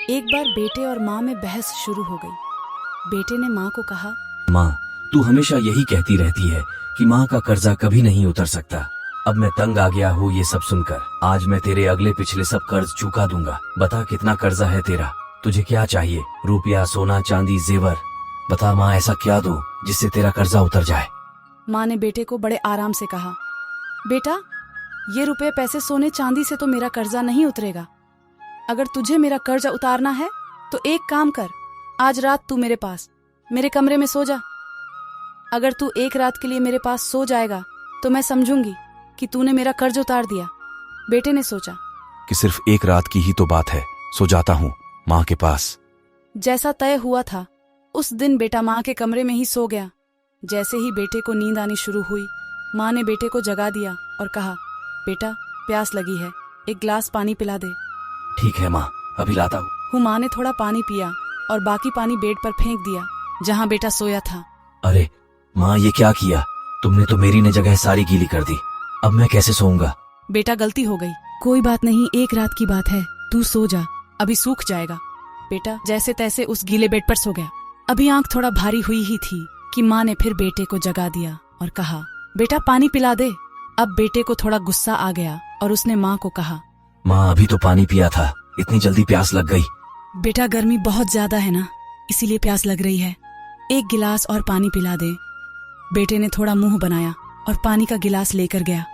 एक बार बेटे और माँ में बहस शुरू हो गई। बेटे ने माँ को कहा, माँ, तू हमेशा यही कहती रहती है कि माँ का कर्जा कभी नहीं उतर सकता। अब मैं तंग आ गया हूँ ये सब सुनकर। आज मैं तेरे अगले पिछले सब कर्ज चुका दूंगा। बता कितना कर्जा है तेरा? तुझे क्या चाहिए? रुपया, सोना, चांदी, जेवर? बता माँ, ऐसा क्या दूं जिससे तेरा कर्जा उतर जाए? माँ ने बेटे को बड़े आराम से कहा, बेटा, ये रुपए, पैसे, सोने, चांदी से तो मेरा कर्जा नहीं उतरेगा। अगर तुझे मेरा कर्जा उतारना है तो एक काम कर, आज रात तू मेरे पास मेरे कमरे में सो जा। अगर तू एक रात के लिए मेरे पास सो जाएगा तो मैं समझूंगी कि तूने मेरा कर्ज उतार दिया। बेटे ने सोचा कि सिर्फ एक रात की ही तो बात है, सो जाता हूँ माँ के पास। जैसा तय हुआ था उस दिन बेटा माँ के कमरे में ही सो गया। जैसे ही बेटे को नींद आनी शुरू हुई, माँ ने बेटे को जगा दिया और कहा, बेटा, प्यास लगी है, एक गिलास पानी पिला दे। ठीक है माँ, अभी लाता हूँ। माँ ने थोड़ा पानी पिया और बाकी पानी बेड पर फेंक दिया जहाँ बेटा सोया था। अरे माँ, ये क्या किया तुमने? तो मेरी ने जगह सारी गीली कर दी। अब मैं कैसे सोऊंगा? बेटा, गलती हो गई, कोई बात नहीं, एक रात की बात है, तू सो जा, अभी सूख जाएगा। बेटा जैसे तैसे उस गीले बेड पर सो गया। अभी आंख थोड़ा भारी हुई ही थी कि माँ ने फिर बेटे को जगा दिया और कहा, बेटा, पानी पिला दे। अब बेटे को थोड़ा गुस्सा आ गया और उसने माँ को कहा, माँ, अभी तो पानी पिया था, इतनी जल्दी प्यास लग गई। बेटा, गर्मी बहुत ज्यादा है ना, इसीलिए प्यास लग रही है, एक गिलास और पानी पिला दे। बेटे ने थोड़ा मुंह बनाया और पानी का गिलास लेकर गया।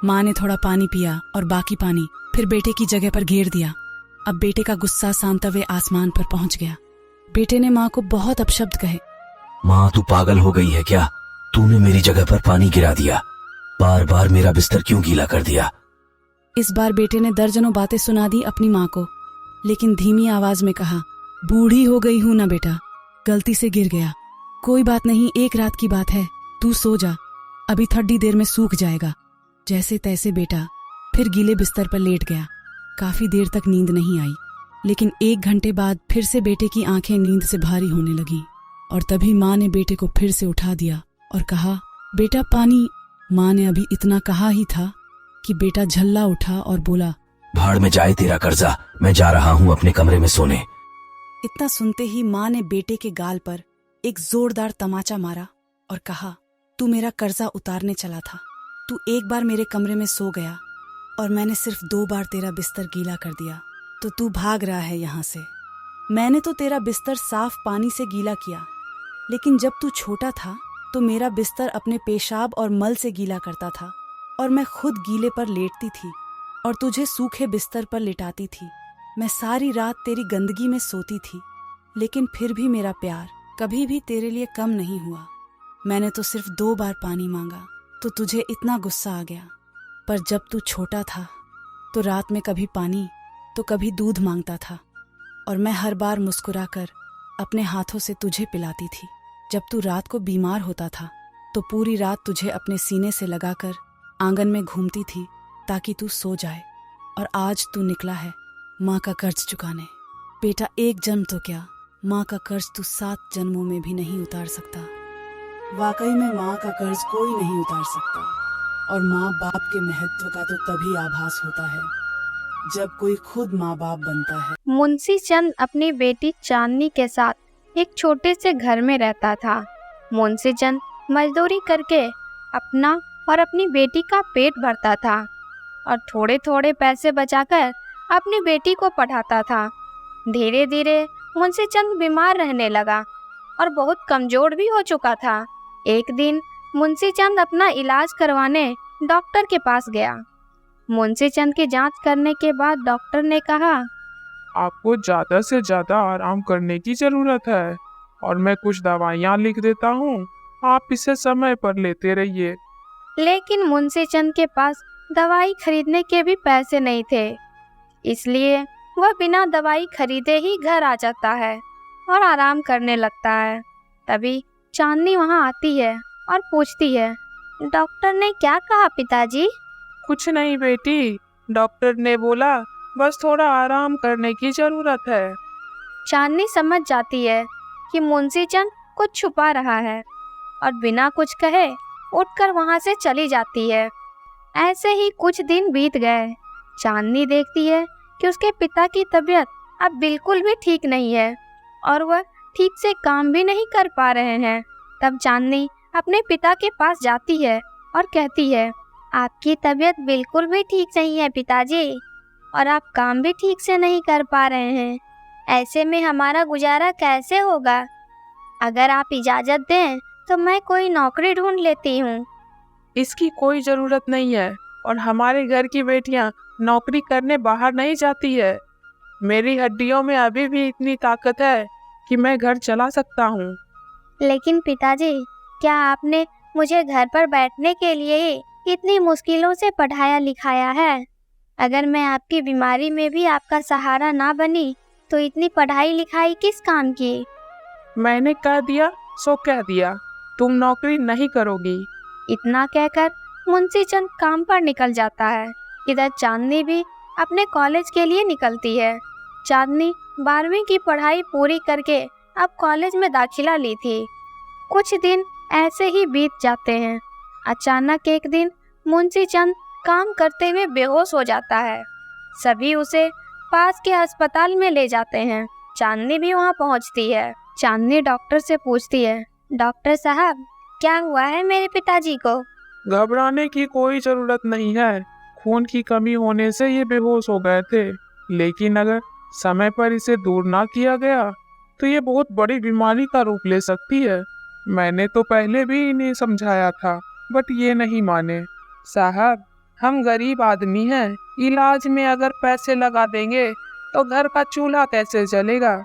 माँ ने थोड़ा पानी पिया और बाकी पानी फिर बेटे की जगह पर घेर दिया। अब बेटे का गुस्सा सांतवे आसमान पर पहुंच गया। बेटे ने माँ को बहुत अपशब्द कहे। माँ, तू पागल हो गई है क्या? तूने मेरी जगह पर पानी गिरा दिया, बार बार मेरा बिस्तर क्यों गीला कर दिया? इस बार बेटे ने दर्जनों बातें सुना दी अपनी माँ को, लेकिन धीमी आवाज में कहा, बूढ़ी हो गई हूं ना बेटा, गलती से गिर गया, कोई बात नहीं, एक रात की बात है, तू सो जा, अभी थोड़ी देर में सूख जाएगा। जैसे तैसे बेटा फिर गीले बिस्तर पर लेट गया। काफी देर तक नींद नहीं आई, लेकिन 1 घंटे बाद फिर से बेटे की आंखें नींद से भारी होने लगी और तभी माँ ने बेटे को फिर से उठा दिया और कहा, बेटा, पानी। माँ ने अभी इतना कहा ही था कि बेटा झल्ला उठा और बोला, भाड़ में जाए तेरा कर्जा, मैं जा रहा हूँ अपने कमरे में सोने। इतना सुनते ही माँ ने बेटे के गाल पर एक जोरदार तमाचा मारा और कहा, तू मेरा कर्जा उतारने चला था, तू एक बार मेरे कमरे में सो गया और मैंने सिर्फ 2 बार तेरा बिस्तर गीला कर दिया, तो तू भाग रहा है यहाँ से। मैंने तो तेरा बिस्तर साफ पानी से गीला किया, लेकिन जब तू छोटा था तो मेरा बिस्तर अपने पेशाब और मल से गीला करता था और मैं खुद गीले पर लेटती थी और तुझे सूखे बिस्तर पर लिटाती थी। मैं सारी रात तेरी गंदगी में सोती थी, लेकिन फिर भी मेरा प्यार कभी भी तेरे लिए कम नहीं हुआ। मैंने तो सिर्फ 2 बार पानी मांगा तो तुझे इतना गुस्सा आ गया, पर जब तू छोटा था तो रात में कभी पानी तो कभी दूध मांगता था और मैं हर बार मुस्कुराकर अपने हाथों से तुझे पिलाती थी। जब तू रात को बीमार होता था तो पूरी रात तुझे अपने सीने से लगाकर आंगन में घूमती थी ताकि तू सो जाए, और आज तू निकला है माँ का कर्ज चुकाने। बेटा, एक जन्म तो क्या, माँ का कर्ज तू 7 जन्मों में भी नहीं उतार सकता। वाकई में माँ का कर्ज कोई नहीं उतार सकता, और माँ बाप के महत्व का तो तभी आभास होता है जब कोई खुद माँ बाप बनता है। मुंशी चंद अपनी बेटी चांदनी के साथ एक छोटे से घर में रहता था। मुंशी चंद मजदूरी करके अपना और अपनी बेटी का पेट भरता था और थोड़े थोड़े पैसे बचाकर अपनी बेटी को पढ़ाता था। धीरे धीरे मुंशी चंद बीमार रहने लगा और बहुत कमजोर भी हो चुका था। एक दिन मुंशी चंद अपना इलाज करवाने डॉक्टर के पास गया। मुंशी चंद की जांच करने के बाद डॉक्टर ने कहा, आपको ज़्यादा से ज़्यादा आराम करने की ज़रूरत है और मैं कुछ दवाइयाँ लिख देता हूँ, आप इसे समय पर लेते रहिए। लेकिन मुंशी चंद के पास दवाई खरीदने के भी पैसे नहीं थे, इसलिए वह बिना दवाई खरीदे ही घर आ जाता है और आराम करने लगता है। तभी चांदनी वहाँ आती है और पूछती है, डॉक्टर ने क्या कहा पिताजी? कुछ नहीं बेटी, डॉक्टर ने बोला बस थोड़ा आराम करने की ज़रूरत है। चांदनी समझ जाती है कि मुंशी चंद कुछ छुपा रहा है और बिना कुछ कहे उठकर वहाँ से चली जाती है। ऐसे ही कुछ दिन बीत गए। चांदनी देखती है कि उसके पिता की तबीयत अब बिल्कुल भी ठीक नहीं है और वह ठीक से काम भी नहीं कर पा रहे हैं। तब चांदनी अपने पिता के पास जाती है और कहती है, आपकी तबीयत बिल्कुल भी ठीक नहीं है पिताजी, और आप काम भी ठीक से नहीं कर पा रहे हैं। ऐसे में हमारा गुजारा कैसे होगा? अगर आप इजाज़त दें तो मैं कोई नौकरी ढूंढ लेती हूँ। इसकी कोई जरूरत नहीं है और हमारे घर की बेटियां नौकरी करने बाहर नहीं जाती है। मेरी हड्डियों में अभी भी इतनी ताकत है कि मैं घर चला सकता हूँ। लेकिन पिताजी, क्या आपने मुझे घर पर बैठने के लिए ही इतनी मुश्किलों से पढ़ाया लिखाया है? अगर मैं आपकी बीमारी में भी आपका सहारा ना बनी तो इतनी पढ़ाई लिखाई किस काम की? मैंने कह दिया सो कह दिया, तुम नौकरी नहीं करोगी। इतना कहकर मुंशी चंद काम पर निकल जाता है। इधर चांदनी भी अपने कॉलेज के लिए निकलती है। चांदनी 12वीं की पढ़ाई पूरी करके अब कॉलेज में दाखिला ली थी। कुछ दिन ऐसे ही बीत जाते हैं। अचानक एक दिन मुंशी चंद काम करते हुए बेहोश हो जाता है। सभी उसे पास के अस्पताल में ले जाते हैं। चांदनी भी वहां पहुंचती है। चांदनी डॉक्टर से पूछती है, डॉक्टर साहब, क्या हुआ है मेरे पिताजी को? घबराने की कोई जरूरत नहीं है। खून की कमी होने से ये बेहोश हो गए थे, लेकिन अगर समय पर इसे दूर ना किया गया तो ये बहुत बड़ी बीमारी का रूप ले सकती है। मैंने तो पहले भी इन्हें समझाया था, बट ये नहीं माने। साहब, हम गरीब आदमी हैं, इलाज में अगर पैसे लगा देंगे तो घर का चूल्हा कैसे चलेगा?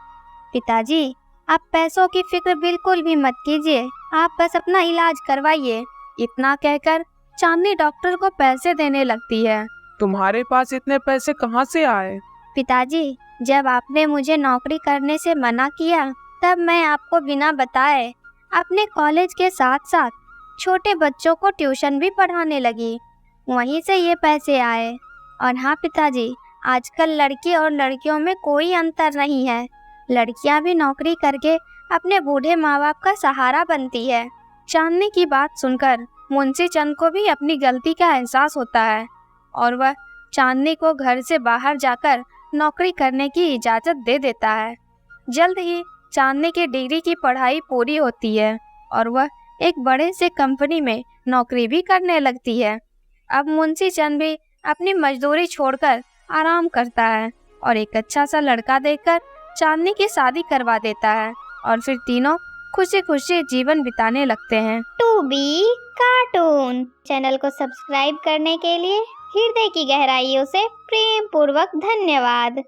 पिताजी, आप पैसों की फिक्र बिल्कुल भी मत कीजिए, आप बस अपना इलाज करवाइए। इतना कहकर चांदनी डॉक्टर को पैसे देने लगती है। तुम्हारे पास इतने पैसे कहाँ से आए? पिताजी, जब आपने मुझे नौकरी करने से मना किया तब मैं आपको बिना बताए अपने कॉलेज के साथ साथ छोटे बच्चों को ट्यूशन भी पढ़ाने लगी। वहीं से ये पैसे आए। और हाँ पिताजी, आजकल लड़के और लड़कियों में कोई अंतर नहीं है। लड़कियां भी नौकरी करके अपने बूढ़े माँ बाप का सहारा बनती है। चांदनी की बात सुनकर मुंशी चंद को भी अपनी गलती का एहसास होता है और वह चांदनी को घर से बाहर जाकर नौकरी करने की इजाज़त दे देता है। जल्द ही चांदनी की डिग्री की पढ़ाई पूरी होती है और वह एक बड़े से कंपनी में नौकरी भी करने लगती है। अब मुंशी चंद भी अपनी मजदूरी छोड़कर आराम करता है और एक अच्छा सा लड़का देखकर चांदनी की शादी करवा देता है और फिर तीनों खुशी खुशी जीवन बिताने लगते हैं। टू बी कार्टून चैनल को सब्सक्राइब करने के लिए हृदय की गहराइयों से प्रेम पूर्वक धन्यवाद।